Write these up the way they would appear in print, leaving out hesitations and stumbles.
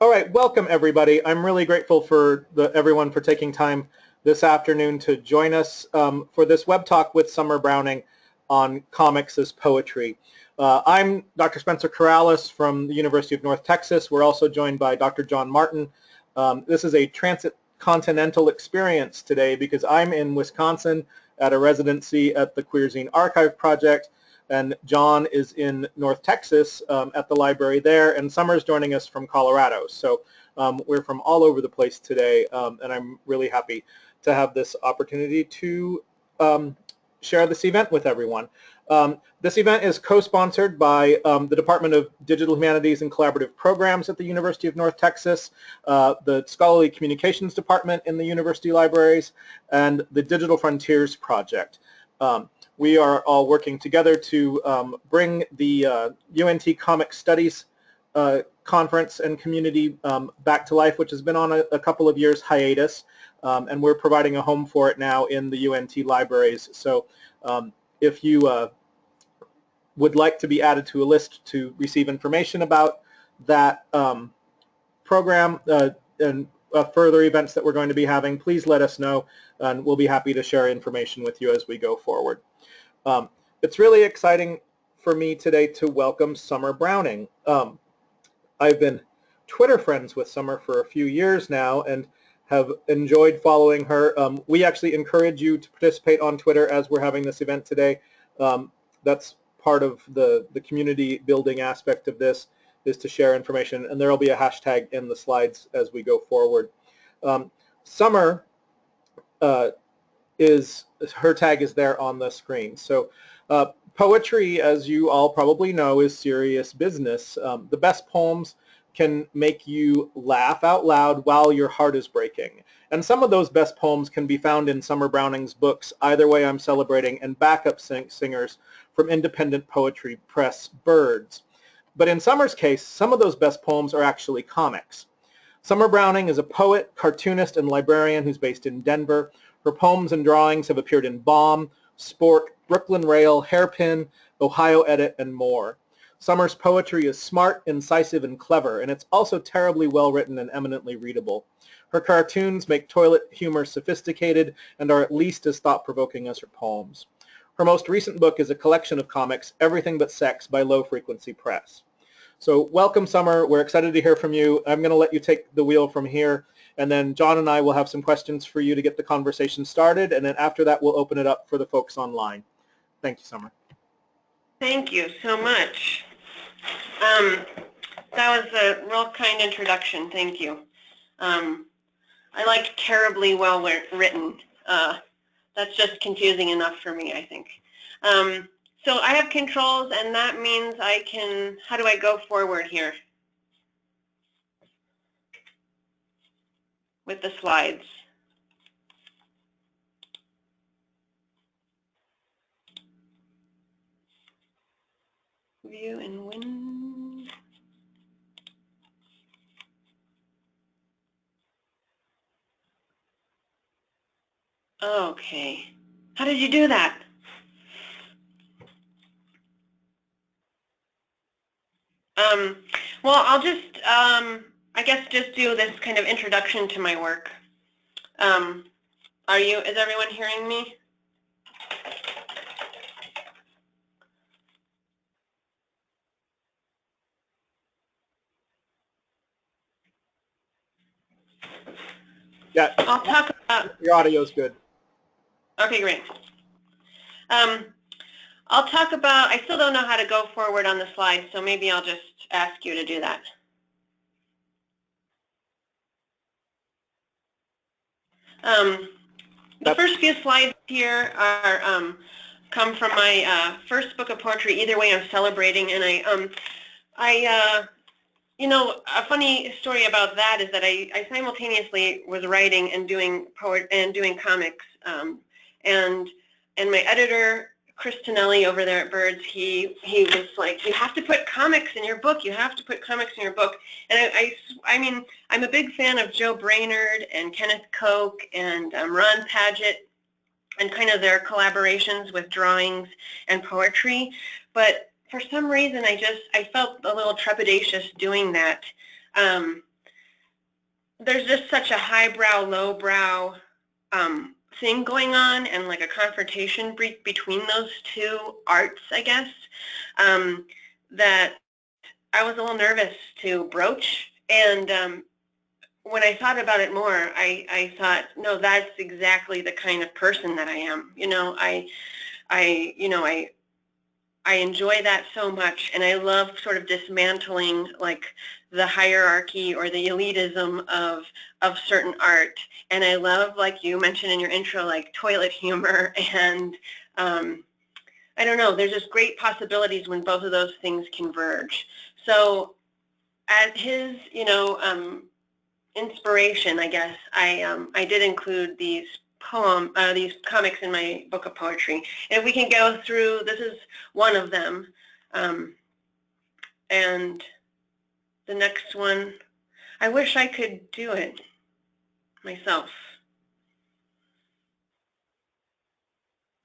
All right, welcome everybody. I'm really grateful for everyone for taking time this afternoon to join us for this web talk with Sommer Browning on comics as poetry. I'm Dr. Spencer Keralis from the University of North Texas. We're also joined by Dr. John Martin. This is a transcontinental experience today because I'm in Wisconsin at a residency at the Queer Zine Archive Project, and John is in North Texas at the library there, and Sommer's joining us from Colorado. So we're from all over the place today, and I'm really happy to have this opportunity to share this event with everyone. This event is co-sponsored by the Department of Digital Humanities and Collaborative Programs at the University of North Texas, the Scholarly Communications Department in the University Libraries, and the Digital Frontiers Project. We are all working together to bring the UNT Comic Studies Conference and Community back to life, which has been on a couple of years hiatus, and we're providing a home for it now in the UNT libraries. So if you would like to be added to a list to receive information about that program and further events that we're going to be having, please let us know, and we'll be happy to share information with you as we go forward. It's really exciting for me today to welcome Sommer Browning. I've been Twitter friends with Sommer for a few years now and have enjoyed following her. We actually encourage you to participate on Twitter as we're having this event today. That's part of the community building aspect of this, is to share information, and there will be a hashtag in the slides as we go forward. Sommer her tag is there on the screen. So poetry, as you all probably know, is serious business. The best poems can make you laugh out loud while your heart is breaking. And some of those best poems can be found in Sommer Browning's books, Either Way I'm Celebrating, and backup singers from independent poetry press Birds. But in Sommer's case, some of those best poems are actually comics. Sommer Browning is a poet, cartoonist, and librarian who's based in Denver. Her poems and drawings have appeared in Bomb, Spork, Brooklyn Rail, Hairpin, Ohio Edit, and more. Sommer's poetry is smart, incisive, and clever, and it's also terribly well-written and eminently readable. Her cartoons make toilet humor sophisticated and are at least as thought-provoking as her poems. Her most recent book is a collection of comics, Everything But Sex by Low Frequency Press. So welcome, Sommer. We're excited to hear from you. I'm going to let you take the wheel from here, and then John and I will have some questions for you to get the conversation started, and then after that we'll open it up for the folks online. Thank you, Sommer. Thank you so much. That was a real kind introduction. Thank you. I like terribly well written. That's just confusing enough for me, I think. So I have controls, and that means I can, how do I go forward here with the slides? View and win. Okay. How did you do that? Well, I'll just, I guess, just do this kind of introduction to my work. Is everyone hearing me? Yeah, I'll talk about, your audio's good. Okay, great. I'll talk about, I still don't know how to go forward on the slides, so maybe I'll just ask you to do that. The first few slides here are come from my first book of poetry, Either Way I'm Celebrating, and you know, a funny story about that is that I simultaneously was writing and doing comics, and my editor, Chris Tonelli over there at Birds, he was like, you have to put comics in your book. You have to put comics in your book. And I mean, I'm a big fan of Joe Brainerd and Kenneth Koch and Ron Padgett and kind of their collaborations with drawings and poetry. But for some reason, I felt a little trepidatious doing that. there's just such a highbrow, lowbrow thing going on, and like a confrontation between those two arts, I guess, that I was a little nervous to broach. And when I thought about it more, I thought, no, that's exactly the kind of person that I am. I enjoy that so much, and I love sort of dismantling like the hierarchy or the elitism of certain art. And I love, like you mentioned in your intro, like toilet humor, and I don't know, there's just great possibilities when both of those things converge. So as his, inspiration, I guess, I did include these comics in my book of poetry. And if we can go through, this is one of them. And the next one, I wish I could do it myself.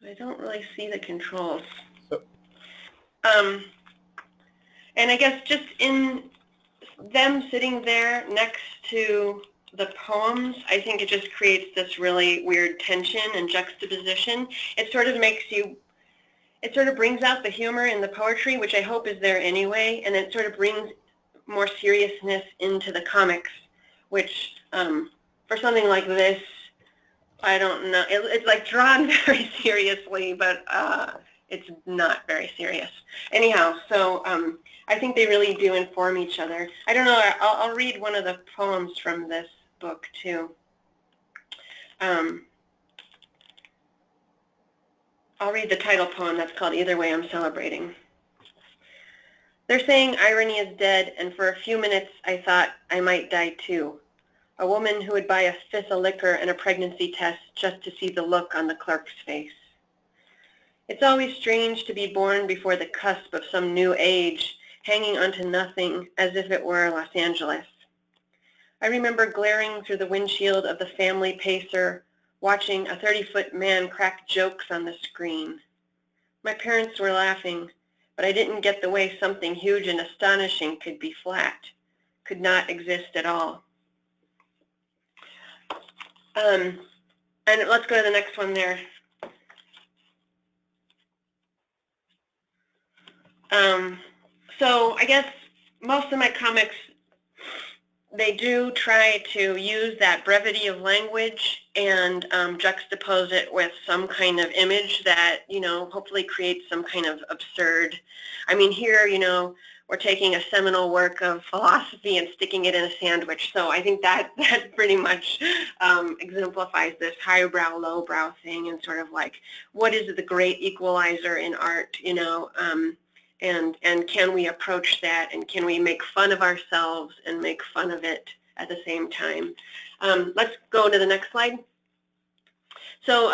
I don't really see the controls. And I guess just in them sitting there next to the poems, I think it just creates this really weird tension and juxtaposition. It sort of brings out the humor in the poetry, which I hope is there anyway, and it sort of brings more seriousness into the comics, which for something like this, I don't know, it's like drawn very seriously, but it's not very serious. Anyhow, so I think they really do inform each other. I don't know, I'll read one of the poems from this book too. I'll read the title poem that's called Either Way I'm Celebrating. They're saying irony is dead, and for a few minutes I thought I might die too. A woman who would buy a fifth of liquor and a pregnancy test just to see the look on the clerk's face. It's always strange to be born before the cusp of some new age, hanging onto nothing as if it were Los Angeles. I remember glaring through the windshield of the family pacer, watching a 30-foot man crack jokes on the screen. My parents were laughing, but I didn't get the way something huge and astonishing could be flat, could not exist at all. And let's go to the next one there. So I guess most of my comics, they do try to use that brevity of language and juxtapose it with some kind of image that, hopefully creates some kind of absurd. I mean, here, we're taking a seminal work of philosophy and sticking it in a sandwich. So I think that pretty much exemplifies this highbrow, lowbrow thing, and sort of like, what is the great equalizer in art, and can we approach that, and can we make fun of ourselves and make fun of it at the same time? Let's go to the next slide. So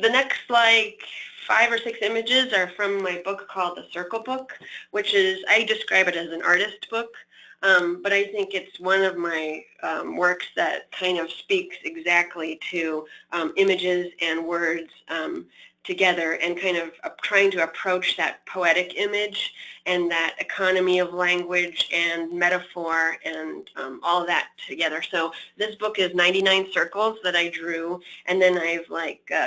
the next 5 or 6 images are from my book called The Circle Book, which is, I describe it as an artist book, but I think it's one of my works that kind of speaks exactly to images and words together, and kind of trying to approach that poetic image and that economy of language and metaphor and all of that together. So this book is 99 circles that I drew, and then I've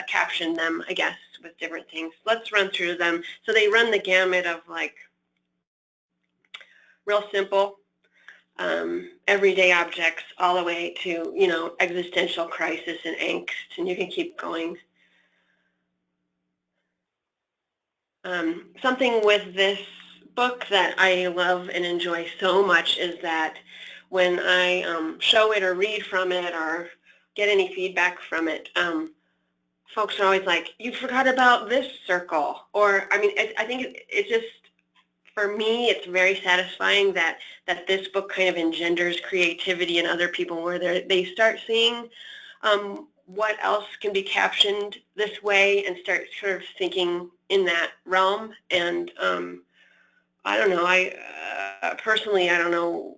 captioned them, I guess, with different things. Let's run through them. So they run the gamut of real simple everyday objects all the way to, existential crisis and angst, and you can keep going. Something with this book that I love and enjoy so much is that when I show it or read from it or get any feedback from it, folks are always like, you forgot about this circle. Or, I mean, I think it's just, for me, it's very satisfying that this book kind of engenders creativity in other people, where they start seeing what else can be captioned this way and start sort of thinking in that realm. And I don't know, personally, I don't know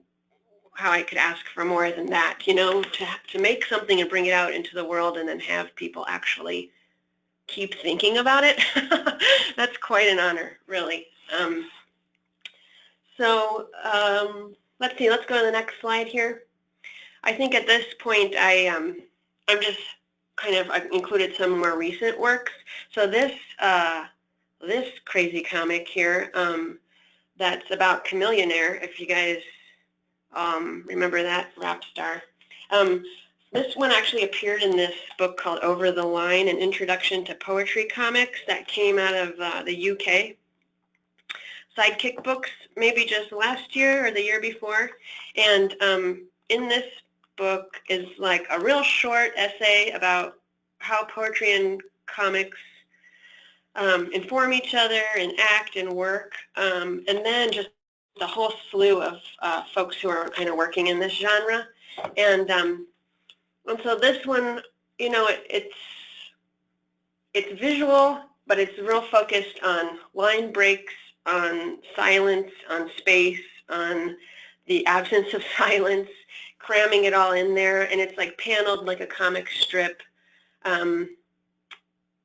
how I could ask for more than that, to make something and bring it out into the world and then have people actually keep thinking about it. That's quite an honor, really. So let's see, let's go to the next slide here. I think at this point I'm just I've included some more recent works. So this crazy comic here that's about Chamillionaire, if you guys remember that rap star. This one actually appeared in this book called Over the Line, An Introduction to Poetry Comics, that came out of the UK. Sidekick Books, maybe just last year or the year before. And in this book is like a real short essay about how poetry and comics inform each other and act and work, and then just a whole slew of folks who are kind of working in this genre. And so this one, you know, it's visual, but it's real focused on line breaks, on silence, on space, on the absence of silence, cramming it all in there, and it's like paneled like a comic strip.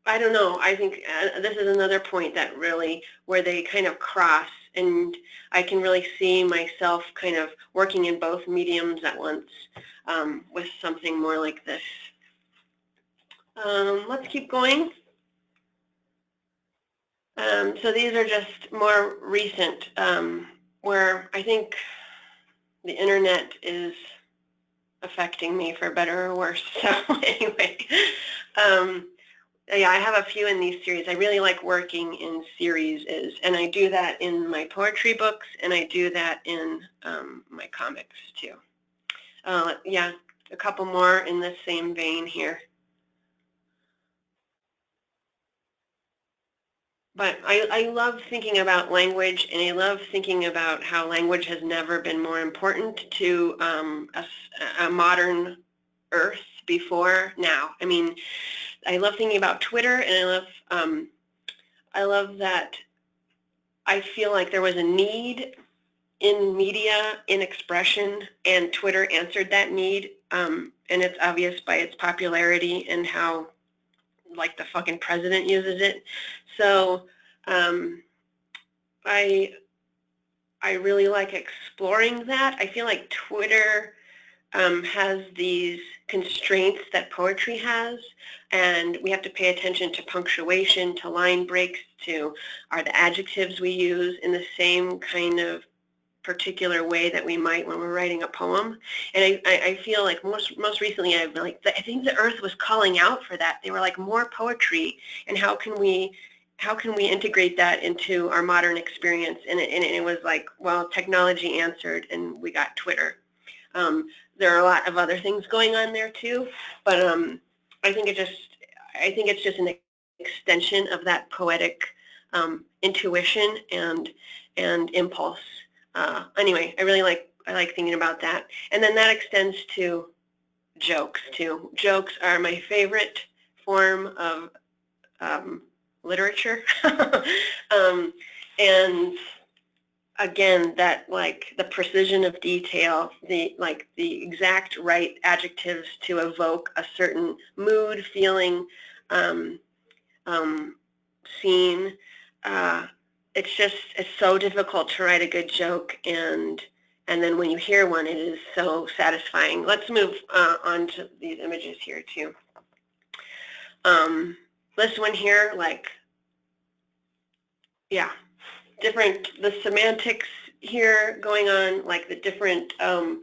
I don't know, I think this is another point that really, where they kind of cross, and I can really see myself kind of working in both mediums at once with something more like this. Let's keep going. So these are just more recent, where I think the internet is affecting me for better or worse. So anyway, yeah, I have a few in these series. I really like working in series, and I do that in my poetry books, and I do that in my comics too. Yeah, a couple more in the same vein here. But I love thinking about language, and I love thinking about how language has never been more important to a modern Earth before now. I mean, I love thinking about Twitter, and I love that I feel like there was a need in media, in expression, and Twitter answered that need, and it's obvious by its popularity and how, like, the fucking president uses it. So I really like exploring that. I feel like Twitter has these constraints that poetry has, and we have to pay attention to punctuation, to line breaks, to are the adjectives we use in the same kind of particular way that we might when we're writing a poem. And I feel like most recently I think the Earth was calling out for that. They were like, more poetry, and how can we integrate that into our modern experience? And it was like, well, technology answered, and we got Twitter. There are a lot of other things going on there too, but I think it's just an extension of that poetic intuition and impulse. Anyway, I like thinking about that, and then that extends to jokes too. Jokes are my favorite form of literature, and again, that, like, the precision of detail, the exact right adjectives to evoke a certain mood, feeling, scene. It's so difficult to write a good joke, and then when you hear one, it is so satisfying. Let's move on to these images here too. This one here, like, yeah, the semantics here going on, like the different, I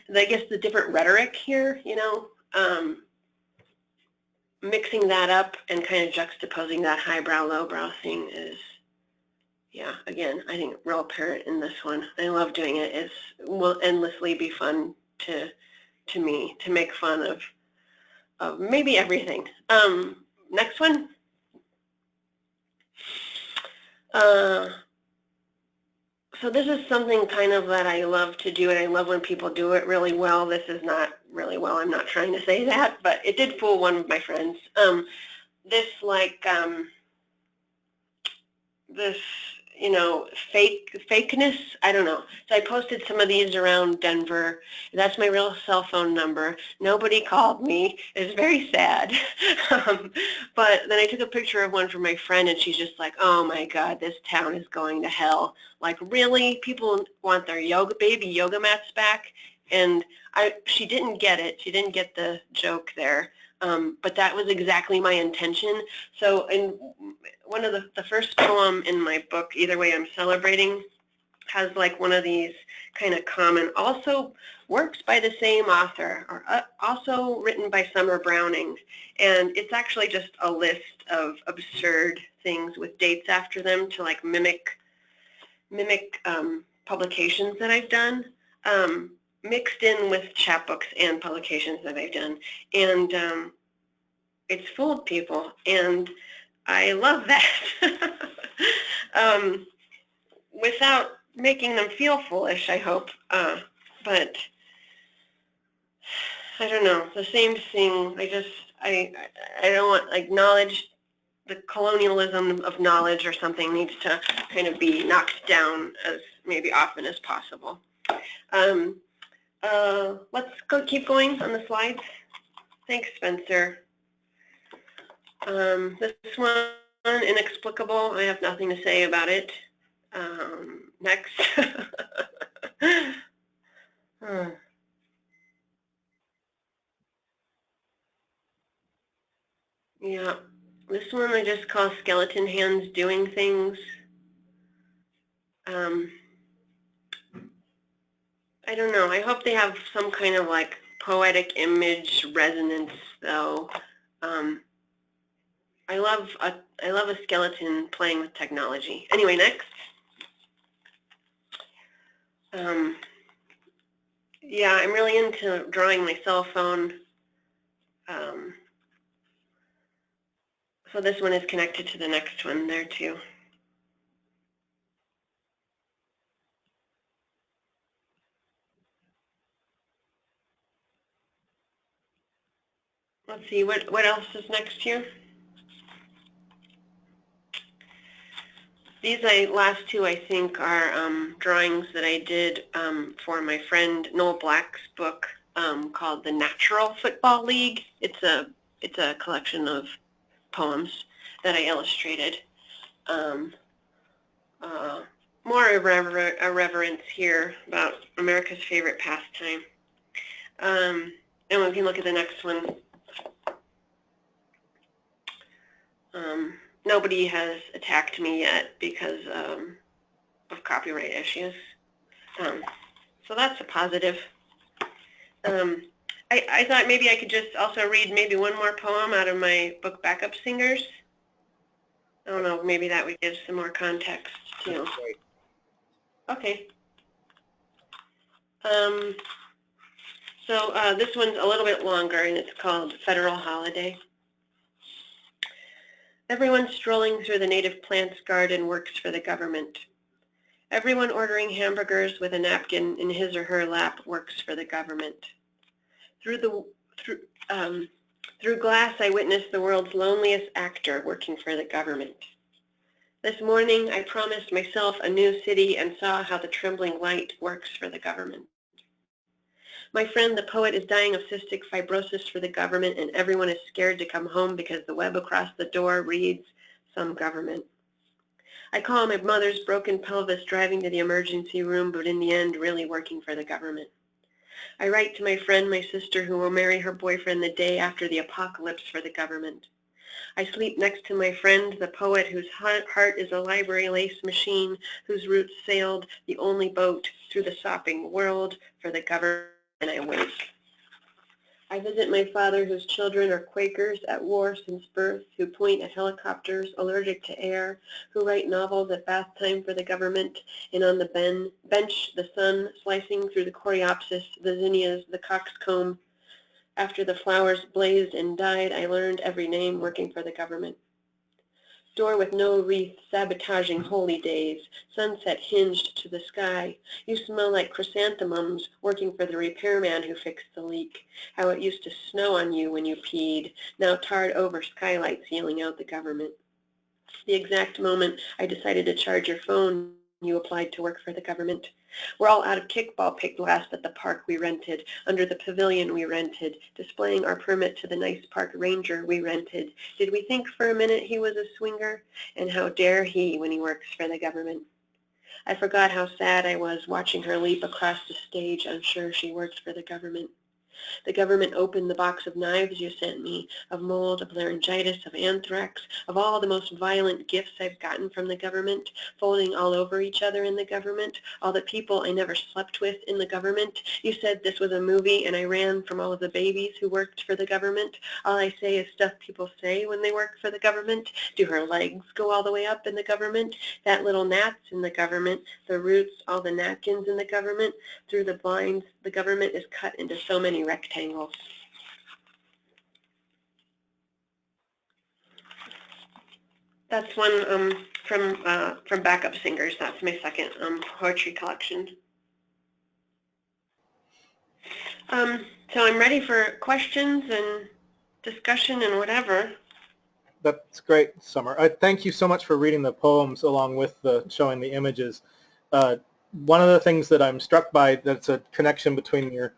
guess the different rhetoric here, you know, mixing that up and kind of juxtaposing that highbrow, lowbrow thing is, yeah, again, I think real apparent in this one. I love doing it. It will endlessly be fun to me to make fun of maybe everything. Next one. So this is something kind of that I love to do, and I love when people do it really well. This is not really well, I'm not trying to say that, but it did fool one of my friends. This, like, this, you know, fakeness, I don't know. So I posted some of these around Denver. That's my real cell phone number. Nobody called me. It's very sad. But then I took a picture of one for my friend, and she's just like, oh my God, this town is going to hell. Like, really? People want their baby yoga mats back? And she didn't get it. She didn't get the joke there. But that was exactly my intention. So in one of the first poem in my book, Either Way I'm Celebrating, has like one of these kind of common, also works by the same author, or also written by Sommer Browning. And it's actually just a list of absurd things with dates after them to like mimic publications that I've done, mixed in with chapbooks and publications that I've done. And it's fooled people, and I love that. Without making them feel foolish, I hope. But I don't know, the same thing. I don't want, like, knowledge, the colonialism of knowledge or something needs to kind of be knocked down as maybe often as possible. Let's keep going on the slides. Thanks, Spencer. This one, Inexplicable, I have nothing to say about it. Next. Yeah, this one I just call Skeleton Hands Doing Things. I don't know. I hope they have some kind of like poetic image resonance, though. I love a skeleton playing with technology. Anyway, next. Yeah, I'm really into drawing my cell phone. So this one is connected to the next one there too. Let's see, what else is next here? These last two, I think, are drawings that I did for my friend Noel Black's book called The Natural Football League. It's a collection of poems that I illustrated. More irreverence here about America's favorite pastime. And we can look at the next one. Nobody has attacked me yet because of copyright issues. So that's a positive. I thought maybe I could just also read maybe one more poem out of my book, Backup Singers. I don't know, maybe that would give some more context too. Okay. So this one's a little bit longer, and it's called Federal Holiday. Everyone strolling through the native plants garden works for the government. Everyone ordering hamburgers with a napkin in his or her lap works for the government. Through glass, I witnessed the world's loneliest actor working for the government. This morning, I promised myself a new city and saw how the trembling light works for the government. My friend, the poet, is dying of cystic fibrosis for the government, and everyone is scared to come home because the web across the door reads, some government. I call my mother's broken pelvis driving to the emergency room, but in the end, really working for the government. I write to my friend, my sister, who will marry her boyfriend the day after the apocalypse for the government. I sleep next to my friend, the poet, whose heart is a library lace machine, whose roots sailed the only boat through the sopping world for the government, and I wake. I visit my father, whose children are Quakers at war since birth, who point at helicopters, allergic to air, who write novels at bath time for the government, and on the bench, the sun slicing through the coreopsis, the zinnias, the coxcomb. After the flowers blazed and died, I learned every name working for the government. Door with no wreath, sabotaging holy days, sunset hinged to the sky. You smell like chrysanthemums, working for the repairman who fixed the leak. How it used to snow on you when you peed, now tarred over skylights yelling out the government. The exact moment I decided to charge your phone, you applied to work for the government. We're all out of kickball picked last at the park we rented, under the pavilion we rented, displaying our permit to the nice park ranger we rented. Did we think for a minute he was a swinger? And how dare he when he works for the government? I forgot how sad I was watching her leap across the stage, unsure she worked for the government. The government opened the box of knives you sent me, of mold, of laryngitis, of anthrax, of all the most violent gifts I've gotten from the government, folding all over each other in the government, all the people I never slept with in the government. You said this was a movie, and I ran from all of the babies who worked for the government. All I say is stuff people say when they work for the government. Do her legs go all the way up in the government? That little gnats in the government, the roots, all the napkins in the government. Through the blinds, the government is cut into so many rectangles. That's one from Backup Singers. That's my second poetry collection. So I'm ready for questions and discussion and whatever. That's great, Sommer. Thank you so much for reading the poems along with showing the images. One of the things that I'm struck by, that's a connection between your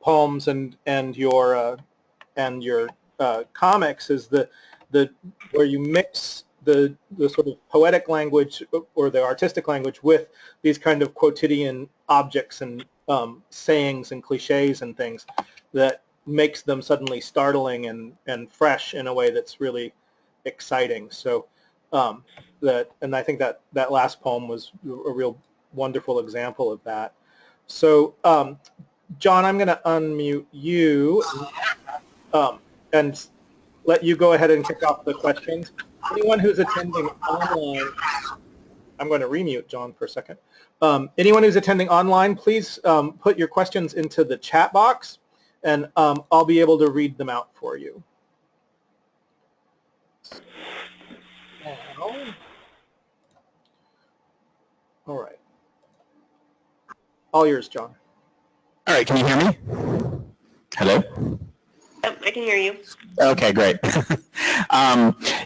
poems and your comics, is the where you mix the sort of poetic language or the artistic language with these kind of quotidian objects and sayings and cliches and things that makes them suddenly startling and fresh in a way that's really exciting. So and I think that last poem was a real wonderful example of that. So John, I'm going to unmute you and let you go ahead and kick off the questions. Anyone who's attending online, I'm going to remute John for a second. Anyone who's attending online, please put your questions into the chat box, and I'll be able to read them out for you. All right. All yours, John. All right, can you hear me? Hello? Yep, I can hear you. Okay, great.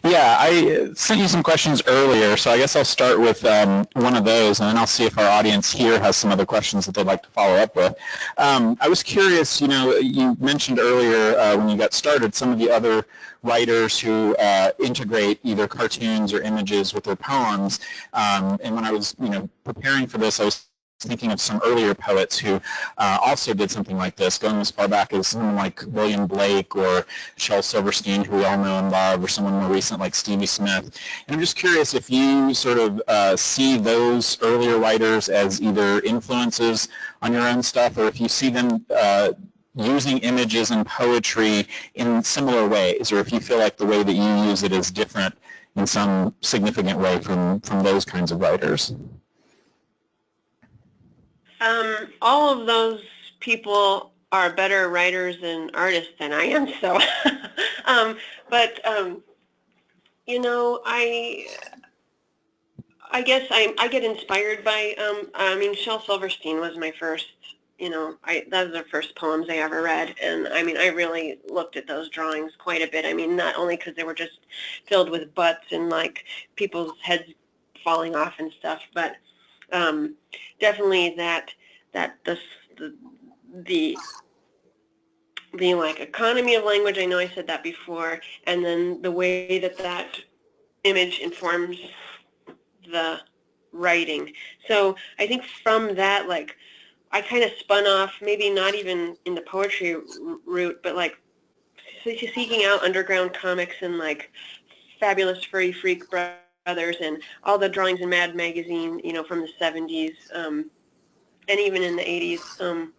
Yeah, I sent you some questions earlier, so I guess I'll start with one of those, and then I'll see if our audience here has some other questions that they'd like to follow up with. I was curious, you mentioned earlier when you got started some of the other writers who integrate either cartoons or images with their poems, and when I was, preparing for this, I was thinking of some earlier poets who also did something like this, going as far back as someone like William Blake or Shel Silverstein, who we all know and love, or someone more recent like Stevie Smith. And I'm just curious if you sort of see those earlier writers as either influences on your own stuff, or if you see them using images and poetry in similar ways, or if you feel like the way that you use it is different in some significant way from those kinds of writers. All of those people are better writers and artists than I am, so I guess I get inspired by Shel Silverstein was my first, that was the first poems I ever read, and I really looked at those drawings quite a bit. Not only because they were just filled with butts and like people's heads falling off and stuff, but definitely that the like economy of language, I know I said that before, and then the way that image informs the writing. So I think from that, like, I kind of spun off, maybe not even in the poetry route, but like seeking out underground comics and like Fabulous Furry Freak Brothers and all the drawings in Mad Magazine, from the 70s, and even in the 80s,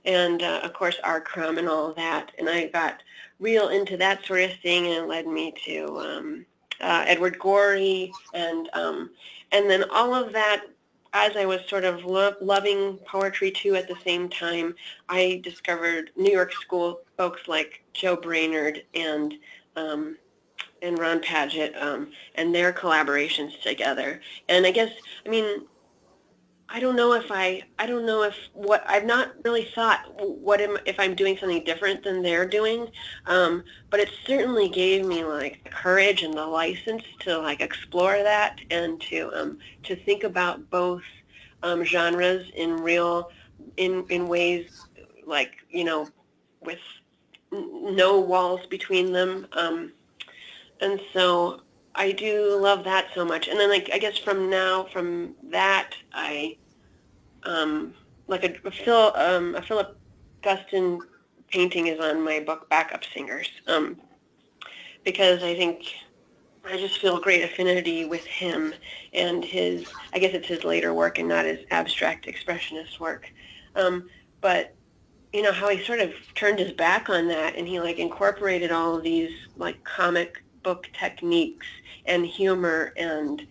and of course our Crumb and all of that. And I got real into that sort of thing, and it led me to Edward Gorey, and then all of that. As I was sort of loving poetry too at the same time, I discovered New York School folks like Joe Brainerd and Ron Padgett, and their collaborations together. And I guess, I don't know if I've not really thought if I'm doing something different than they're doing, but it certainly gave me like courage and the license to like explore that and to think about both genres in ways like, with no walls between them, and so I do love that so much. And then, like, I guess from that, I like a Philip Guston painting is on my book Backup Singers, because I think I just feel great affinity with him and his, I guess it's his later work and not his abstract expressionist work. But you know, how he sort of turned his back on that, and he like incorporated all of these like comic book techniques and humor and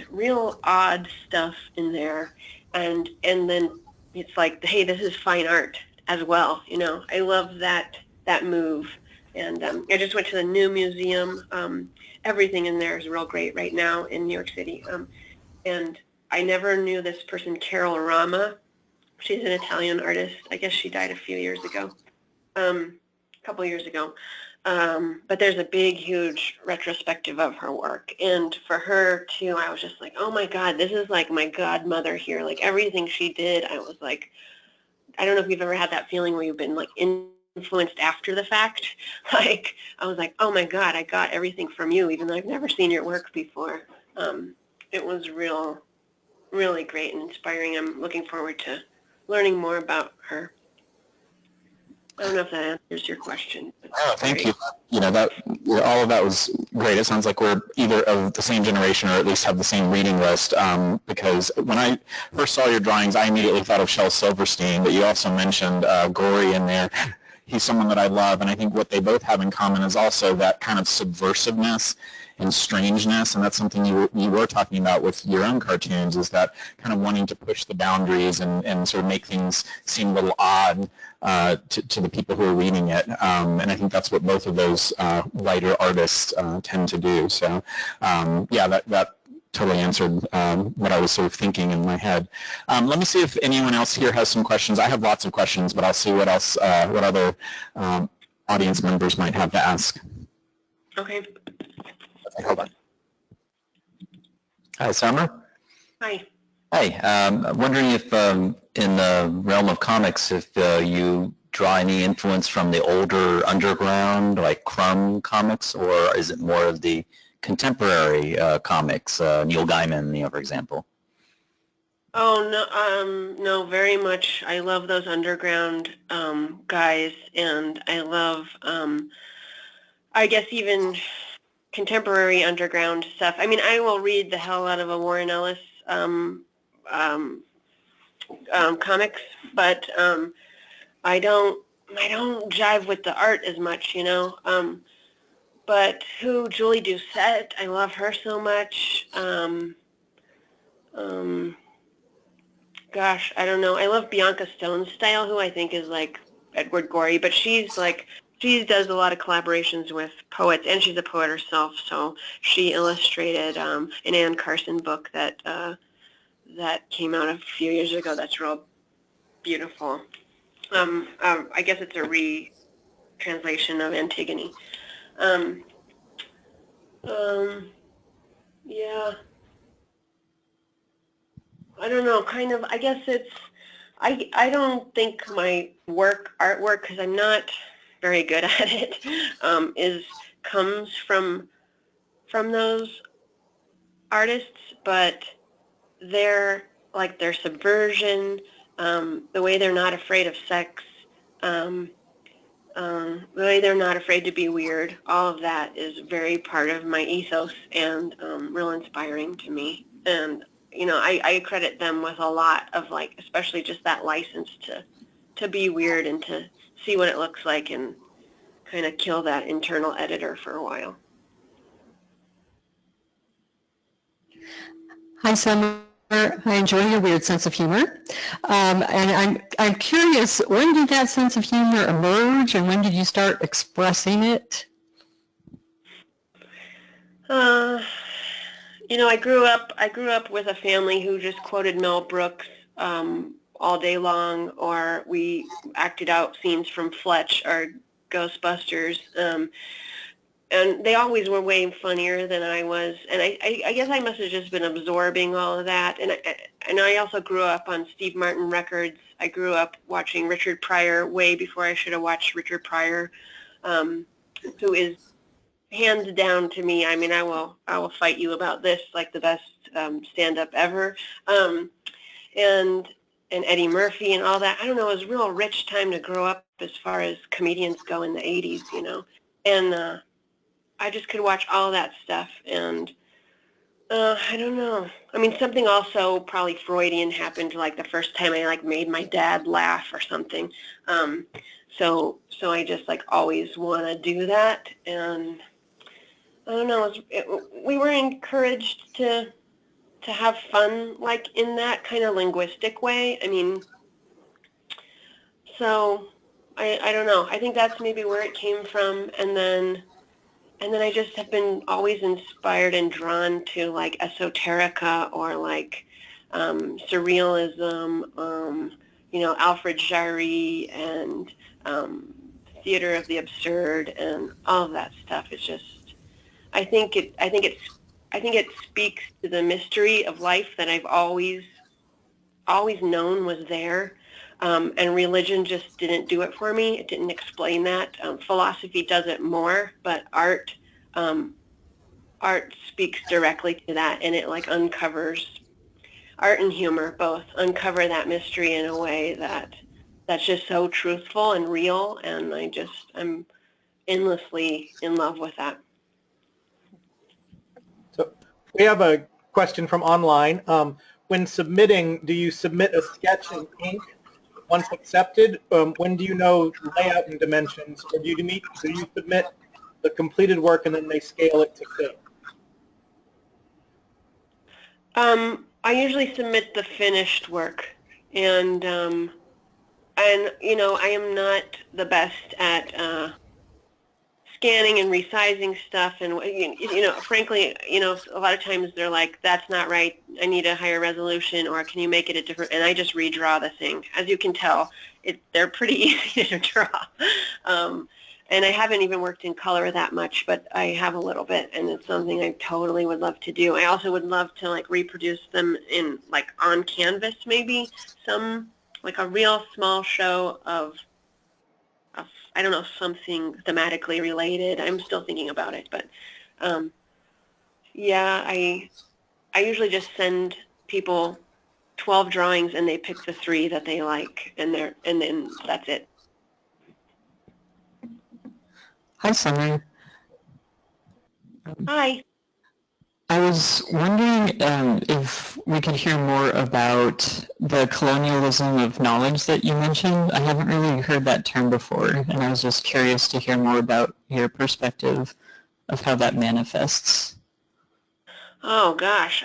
real odd stuff in there, and then it's like, hey, this is fine art as well. You know, I love that move. And I just went to the new museum. Everything in there is real great right now in New York City. And I never knew this person, Carol Rama. She's an Italian artist. I guess she died a few years ago, a couple years ago. But there's a big, huge retrospective of her work. And for her, too, I was just like, oh, my God, this is like my godmother here. Like everything she did, I was like, I don't know if you've ever had that feeling where you've been like influenced after the fact. Like, I was like, oh, my God, I got everything from you, even though I've never seen your work before. It was really great and inspiring. I'm looking forward to learning more about her. I don't know if that answers your question. Oh, thank you. You know, all of that was great. It sounds like we're either of the same generation or at least have the same reading list, because when I first saw your drawings, I immediately thought of Shel Silverstein, but you also mentioned Gory in there. He's someone that I love, and I think what they both have in common is also that kind of subversiveness and strangeness, and that's something you were talking about with your own cartoons, is that kind of wanting to push the boundaries and sort of make things seem a little odd to the people who are reading it. And I think that's what both of those lighter artists tend to do. So yeah, that totally answered what I was sort of thinking in my head. Let me see if anyone else here has some questions. I have lots of questions, but I'll see what else, what other audience members might have to ask. Okay. Okay, hold on. Hi, Sommer. Hi. Hi. I'm wondering if in the realm of comics, if you draw any influence from the older underground, like Crumb comics, or is it more of the contemporary comics, Neil Gaiman, you know, for example? Oh, no, no, very much. I love those underground guys, and I love, I guess, even contemporary underground stuff. I mean, I will read the hell out of a Warren Ellis comics, but I don't jive with the art as much, you know. But Julie Doucette, I love her so much. Gosh, I don't know. I love Bianca Stone's style, who I think is like Edward Gorey, but she does a lot of collaborations with poets, and she's a poet herself. So she illustrated an Anne Carson book that came out a few years ago. That's real beautiful. I guess it's a retranslation of Antigone. Yeah. I don't know, kind of, I guess it's, I don't think my artwork, because I'm not very good at it, comes from those artists, but their subversion, the way they're not afraid of sex, the way they're not afraid to be weird, all of that is very part of my ethos and real inspiring to me. And you know, I credit them with a lot of, like, especially just that license to be weird and to see what it looks like and kind of kill that internal editor for a while. Hi, Summer. I enjoy your weird sense of humor. And I'm curious, when did that sense of humor emerge, and when did you start expressing it? You know, I grew up with a family who just quoted Mel Brooks all day long, or we acted out scenes from Fletch or Ghostbusters, and they always were way funnier than I was. And I guess I must have just been absorbing all of that. And I also grew up on Steve Martin records. I grew up watching Richard Pryor way before I should have watched Richard Pryor, who is hands down to me. I mean, I will fight you about this, like the best stand-up ever. And Eddie Murphy and all that. I don't know, it was a real rich time to grow up as far as comedians go in the 80s, you know. And I just could watch all that stuff. And I don't know. I mean, something also probably Freudian happened like the first time I like made my dad laugh or something. So I just like always want to do that. And I don't know, we were encouraged to have fun like in that kind of linguistic way. I mean, so I don't know. I think that's maybe where it came from. And then I just have been always inspired and drawn to like esoterica or like surrealism, you know, Alfred Jarry and theater of the absurd and all of that stuff. It's just, I think it speaks to the mystery of life that I've always known was there. And religion just didn't do it for me. It didn't explain that. Philosophy does it more, but art speaks directly to that, and it like uncovers, art and humor both uncover that mystery in a way that's just so truthful and real, and I'm endlessly in love with that. So we have a question from online. When submitting, do you submit a sketch in ink once accepted? When do you know layout and dimensions, or do you submit the completed work and then they scale it to fit? I usually submit the finished work, and you know, I am not the best at scanning and resizing stuff, and you know, frankly, you know, a lot of times they're like, that's not right, I need a higher resolution, or can you make it a different, and I just redraw the thing. As you can tell, they're pretty easy to draw. And I haven't even worked in color that much, but I have a little bit, and it's something I totally would love to do. I also would love to like reproduce them in like on canvas, maybe some like a real small show of I don't know, something thematically related. I'm still thinking about it, but yeah, I usually just send people 12 drawings and they pick the 3 that they like, and then that's it. Hi, Sommer. Hi. I was wondering if we could hear more about the colonialism of knowledge that you mentioned. I haven't really heard that term before, and I was just curious to hear more about your perspective of how that manifests. Oh gosh,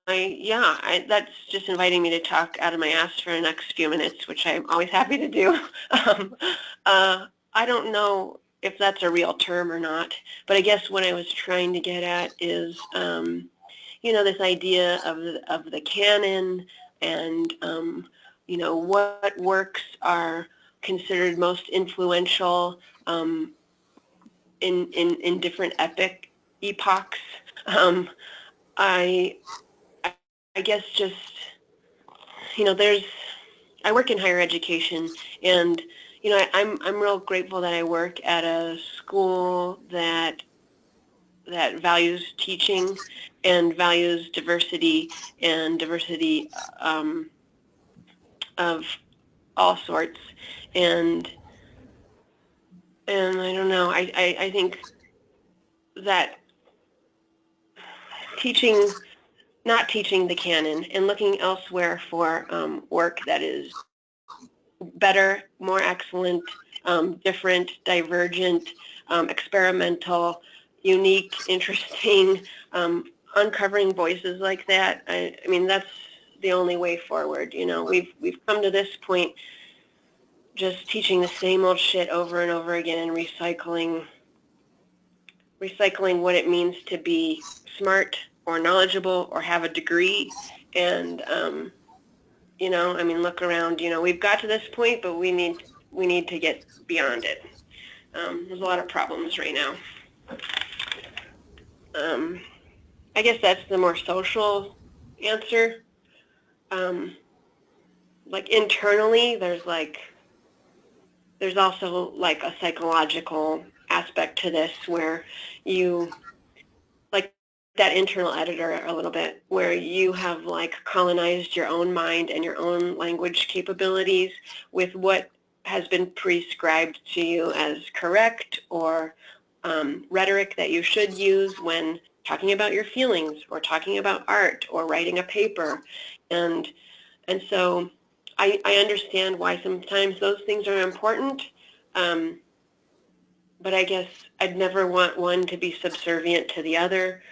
that's just inviting me to talk out of my ass for the next few minutes, which I'm always happy to do. I don't know if that's a real term or not, but I guess what I was trying to get at is, you know, this idea of the canon, and you know, what works are considered most influential in different epochs. I guess just, you know, I work in higher education, and you know, I'm real grateful that I work at a school that values teaching and values diversity, and diversity of all sorts, and I don't know, I think that not teaching the canon and looking elsewhere for work that is better, more excellent, different, divergent, experimental, unique, interesting, uncovering voices like that. I mean, that's the only way forward. You know, we've come to this point just teaching the same old shit over and over again, and recycling what it means to be smart or knowledgeable or have a degree. And you know, I mean, look around. You know, we've got to this point, but we need to get beyond it. There's a lot of problems right now. I guess that's the more social answer. Like internally, there's also like a psychological aspect to this where you, like that internal editor a little bit, where you have like colonized your own mind and your own language capabilities with what has been prescribed to you as correct or rhetoric that you should use when talking about your feelings or talking about art or writing a paper. And so I understand why sometimes those things are important, but I guess I'd never want one to be subservient to the other.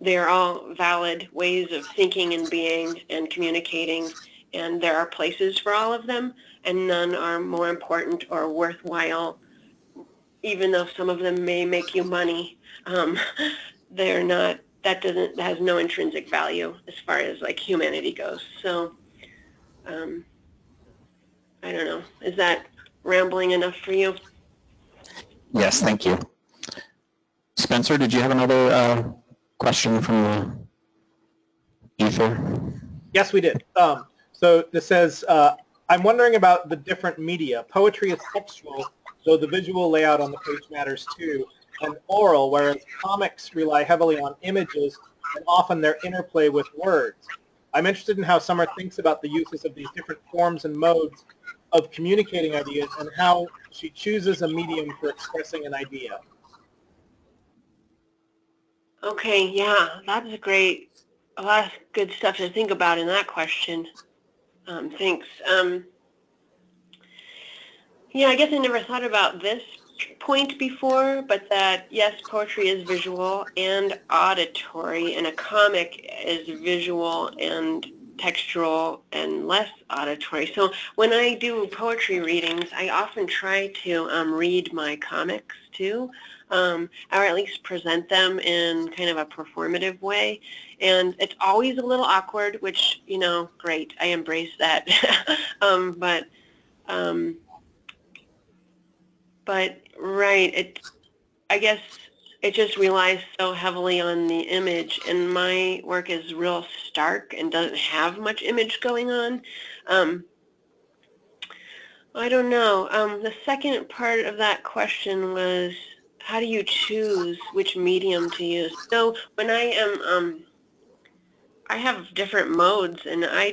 They are all valid ways of thinking and being and communicating, and there are places for all of them, and none are more important or worthwhile, even though some of them may make you money. They're not, that has no intrinsic value as far as like humanity goes. So I don't know. Is that rambling enough for you? Yes, thank you. Spencer, did you have another question from the ether? Yes, we did. So this says, I'm wondering about the different media. Poetry is textual, though the visual layout on the page matters too, and oral, whereas comics rely heavily on images and often their interplay with words. I'm interested in how Sommer thinks about the uses of these different forms and modes of communicating ideas and how she chooses a medium for expressing an idea. Okay, yeah, that's a lot of good stuff to think about in that question. Thanks. Yeah, I guess I never thought about this point before, but that yes, poetry is visual and auditory, and a comic is visual and textual and less auditory. So when I do poetry readings, I often try to read my comics too, or at least present them in kind of a performative way. And it's always a little awkward, which, you know, great, I embrace that. But right, I guess it just relies so heavily on the image, and my work is real stark and doesn't have much image going on. I don't know. The second part of that question was, how do you choose which medium to use? So when I am, I have different modes, and I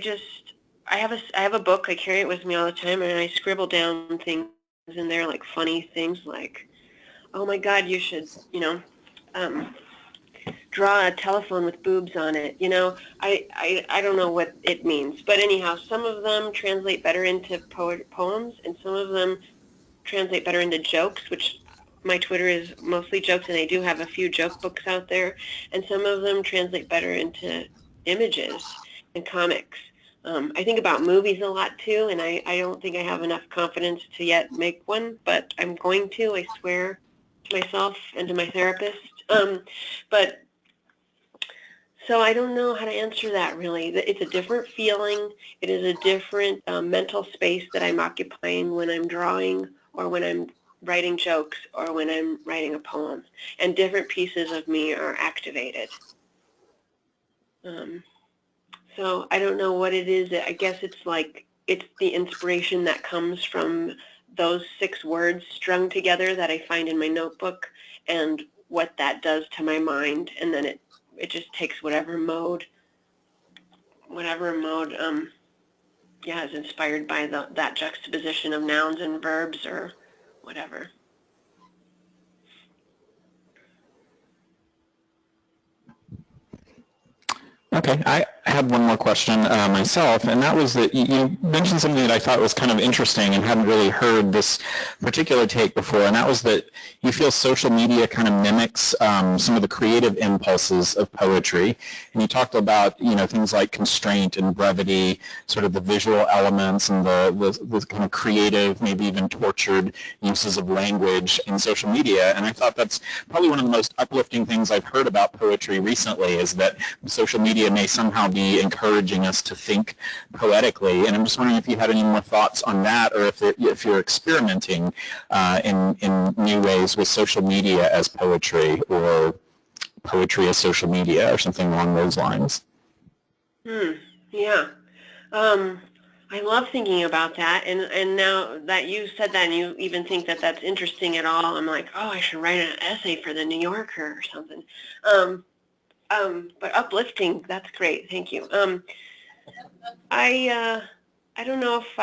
have a book. I carry it with me all the time, and I scribble down things in there, like funny things, like, oh my God, you should, you know, draw a telephone with boobs on it. You know, I don't know what it means, but anyhow, some of them translate better into poems, and some of them translate better into jokes, which my Twitter is mostly jokes, and I do have a few joke books out there, and some of them translate better into images and comics. I think about movies a lot too, and I don't think I have enough confidence to yet make one, but I'm going to, I swear to myself and to my therapist. But so I don't know how to answer that really. It's a different feeling. It is a different mental space that I'm occupying when I'm drawing or when I'm writing jokes or when I'm writing a poem. And different pieces of me are activated. So I don't know what it is. I guess it's like, it's the inspiration that comes from those 6 words strung together that I find in my notebook and what that does to my mind. And then it just takes whatever mode, yeah, is inspired by that juxtaposition of nouns and verbs or whatever. Okay, I had one more question myself, and that was that you mentioned something that I thought was kind of interesting and hadn't really heard this particular take before, and that was that you feel social media kind of mimics some of the creative impulses of poetry. And you talked about, you know, things like constraint and brevity, sort of the visual elements and the kind of creative, maybe even tortured uses of language in social media. And I thought that's probably one of the most uplifting things I've heard about poetry recently, is that social media may somehow be encouraging us to think poetically. And I'm just wondering if you had any more thoughts on that, or if you're experimenting in new ways with social media as poetry, or poetry as social media, or something along those lines. Yeah. I love thinking about that, and now that you said that and you even think that that's interesting at all, I'm like, oh, I should write an essay for the New Yorker or something. But uplifting, that's great, thank you. I don't know if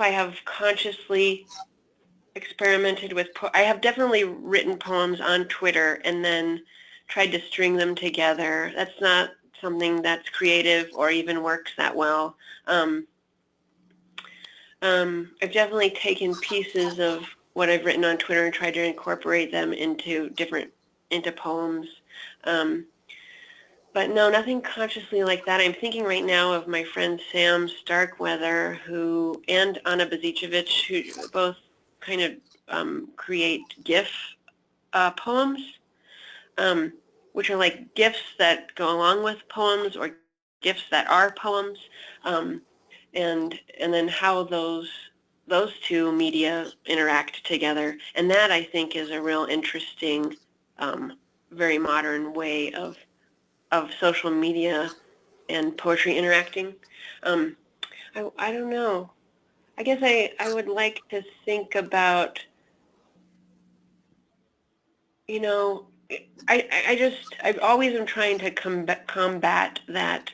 I have consciously experimented with, I have definitely written poems on Twitter and then tried to string them together. That's not something that's creative or even works that well. I've definitely taken pieces of what I've written on Twitter and tried to incorporate them into poems. But no, nothing consciously like that. I'm thinking right now of my friend Sam Starkweather and Anna Bezicevic, who both kind of create GIF poems, which are like GIFs that go along with poems or GIFs that are poems, and then how those two media interact together. And that, I think, is a real interesting, very modern way of social media and poetry interacting. I don't know. I guess I would like to think about, you know, I always am trying to combat that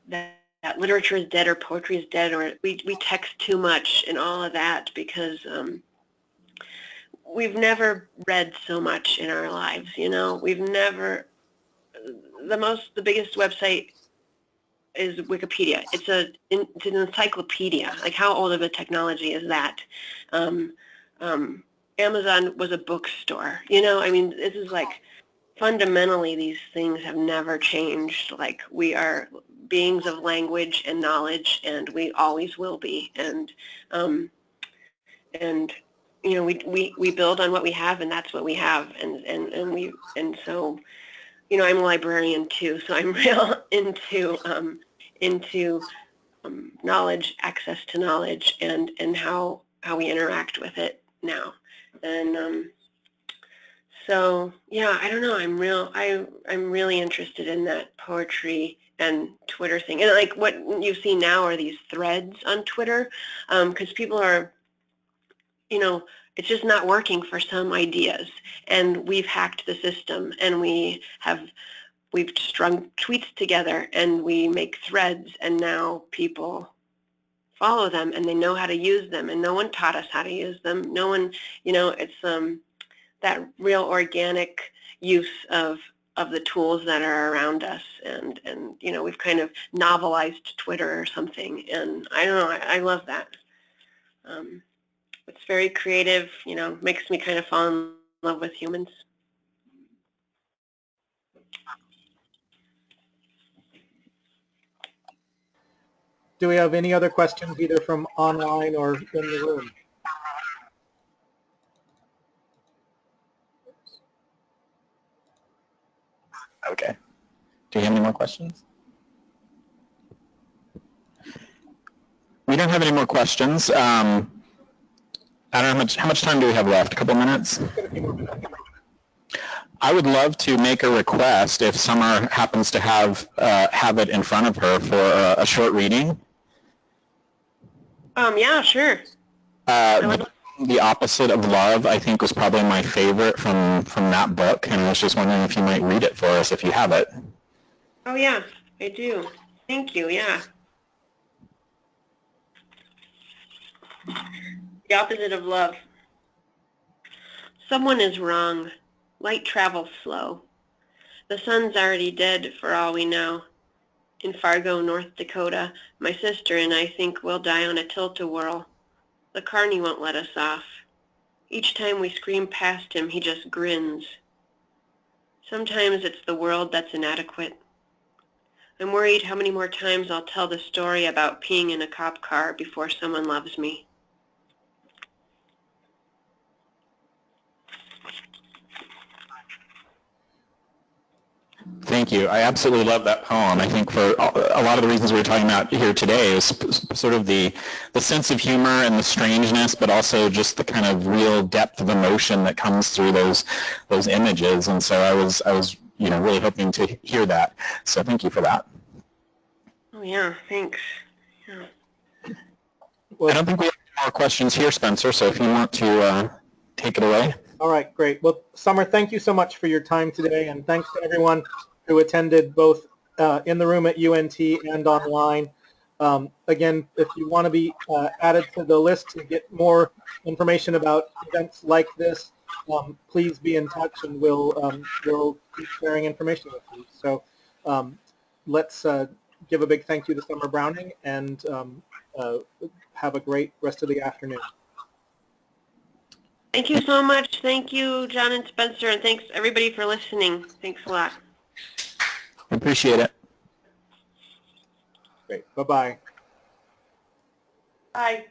that literature is dead or poetry is dead, or we text too much and all of that, because we've never read so much in our lives. You know, we've never. The biggest website is Wikipedia. It's an encyclopedia. Like, how old of a technology is that? Amazon was a bookstore. You know, I mean, this is like, fundamentally, these things have never changed. Like, we are beings of language and knowledge, and we always will be. And you know, we build on what we have, and that's what we have. And so, you know, I'm a librarian too, so I'm real into knowledge, access to knowledge, and how we interact with it now. And so yeah, I don't know. I'm really interested in that poetry and Twitter thing. And like what you see now are these threads on Twitter, because people are, you know, it's just not working for some ideas, and we've hacked the system, and we've strung tweets together, and we make threads, and now people follow them, and they know how to use them, and no one taught us how to use them. No one, you know, it's that real organic use of the tools that are around us, and you know, we've kind of novelized Twitter or something, and I don't know, I love that. It's very creative, you know, makes me kind of fall in love with humans. Do we have any other questions, either from online or in the room? Okay. Do you have any more questions? We don't have any more questions. I don't know how much time do we have left? A couple minutes? I would love to make a request if Sommer happens to have it in front of her for a short reading. Yeah, sure. The Opposite of Love, I think, was probably my favorite from that book, and I was just wondering if you might read it for us if you have it. Oh yeah, I do. Thank you. Yeah. The Opposite of Love. Someone is wrong. Light travels slow. The sun's already dead for all we know. In Fargo, North Dakota, my sister and I think we'll die on a tilt-a-whirl. The carny won't let us off. Each time we scream past him, he just grins. Sometimes it's the world that's inadequate. I'm worried how many more times I'll tell the story about peeing in a cop car before someone loves me. Thank you. I absolutely love that poem. I think for a lot of the reasons we were talking about here today is sort of the sense of humor and the strangeness, but also just the kind of real depth of emotion that comes through those images. And so I was you know, really hoping to hear that. So thank you for that. Oh yeah, thanks. Yeah. Well, I don't think we have any more questions here, Spencer, so if you want to take it away. all right, great. Well, Sommer, thank you so much for your time today, and thanks to everyone who attended both in the room at UNT and online. Again, if you want to be added to the list to get more information about events like this, please be in touch, and we'll keep sharing information with you. So let's give a big thank you to Sommer Browning, and have a great rest of the afternoon. Thank you so much. Thank you, John and Spencer, and thanks everybody for listening. Thanks a lot. Appreciate it. Great. Bye-bye. Bye.